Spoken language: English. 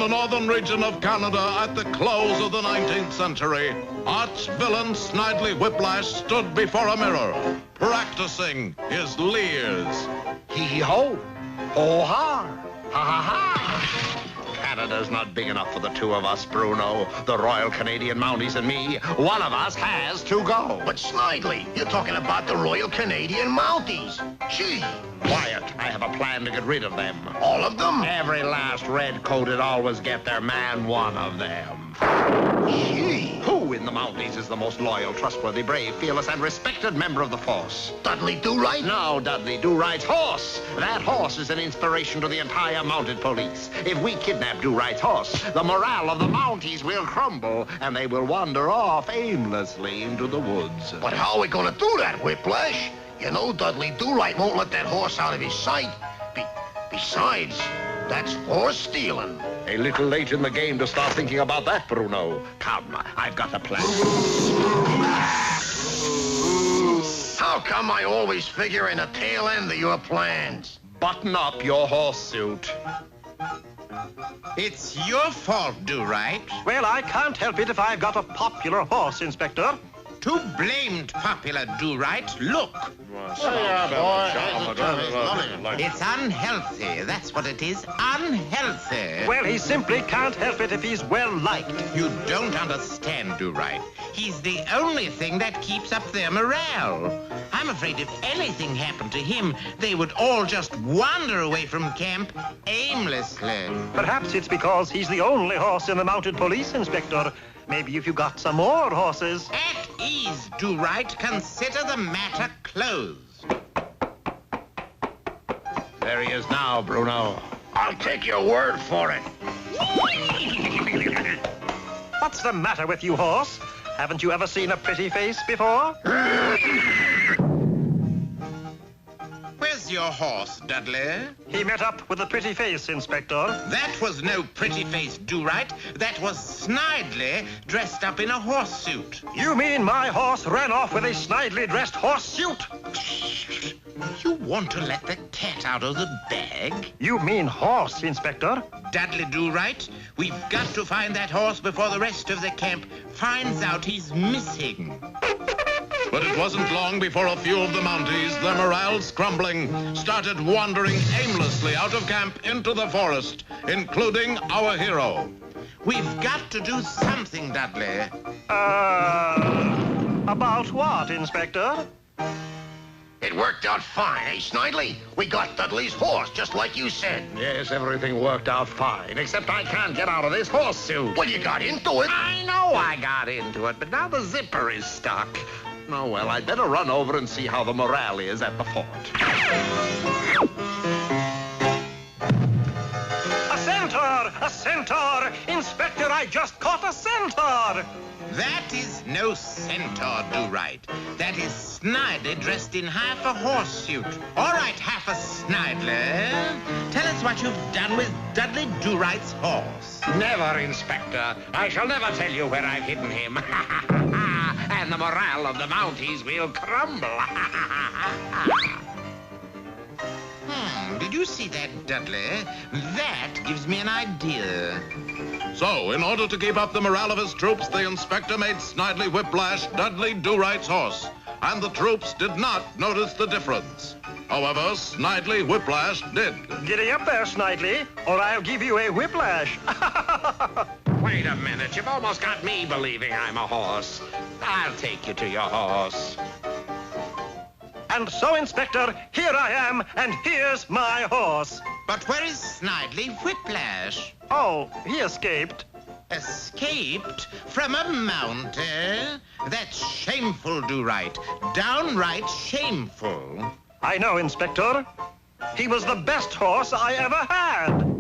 the northern region of Canada at the close of the 19th century, arch-villain Snidely Whiplash stood before a mirror, practicing his leers. Hee-hee-ho, ho-ha, ha-ha-ha. Canada's not big enough for the two of us, Bruno. The Royal Canadian Mounties and me. One of us has to go. But Snidely, you're talking about the Royal Canadian Mounties. Gee. Quiet. I have a plan to get rid of them. All of them? Every last red-coated always get their man one of them. Gee. Who in the Mounties is the most loyal, trustworthy, brave, fearless, and respected member of the force? Dudley Do-Right? No, Dudley Do-Right's horse. That horse is an inspiration to the entire mounted police. If we kidnap Do-Right's horse, the morale of the Mounties will crumble, and they will wander off aimlessly into the woods. But how are we gonna do that, Whiplash? You know Dudley Do-Right won't let that horse out of his sight. Besides, that's horse stealing. A little late in the game to start thinking about that, Bruno. Come, I've got a plan. How come I always figure in the tail end of your plans? Button up your horse suit. It's your fault, Do-Right. Well, I can't help it if I've got a popular horse, Inspector. Too blamed popular, Do-Right. Look. It's unhealthy. That's what it is. Unhealthy. Well, he simply can't help it if he's well-liked. You don't understand, Do-Right. He's the only thing that keeps up their morale. I'm afraid if anything happened to him, they would all just wander away from camp aimlessly. Perhaps it's because he's the only horse in the mounted police, Inspector. Maybe if you got some more horses. At ease, Do-Right. Consider the matter closed. There he is now, Bruno. I'll take your word for it. What's the matter with you, horse? Haven't you ever seen a pretty face before? Where's your horse, Dudley? He met up with a pretty face, Inspector. That was no pretty face, Do-Right. That was Snidely dressed up in a horse suit. You mean my horse ran off with a snidely dressed horse suit? You want to let the cat out of the bag? You mean horse, Inspector? Dudley Do-Right, we've got to find that horse before the rest of the camp finds out he's missing. But it wasn't long before a few of the Mounties, their morales crumbling, started wandering aimlessly out of camp into the forest, including our hero. We've got to do something, Dudley. About what, Inspector? It worked out fine, eh, Snidely? We got Dudley's horse, just like you said. Yes, everything worked out fine, except I can't get out of this horse suit. Well, you got into it. I know I got into it, but now the zipper is stuck. Oh, well, I'd better run over and see how the morale is at the fort. A centaur! A centaur! Inspector, I just caught a centaur! That is no centaur, Do-Right. That is Snidely dressed in half a horse suit. All right, half a Snidely. Tell us what you've done with Dudley Do-Right's horse. Never, Inspector. I shall never tell you where I've hidden him. And the morale of the Mounties will crumble. Did you see that, Dudley? That gives me an idea. So, in order to keep up the morale of his troops, the inspector made Snidely Whiplash Dudley Do-Right's horse, and the troops did not notice the difference. However, Snidely Whiplash did. Giddy up there, Snidely, or I'll give you a whiplash. Wait a minute. You've almost got me believing I'm a horse. I'll take you to your horse. And so, Inspector, here I am, and here's my horse. But where is Snidely Whiplash? Oh, he escaped. Escaped from a mountie? That's shameful, Do-Right. Downright shameful. I know, Inspector. He was the best horse I ever had.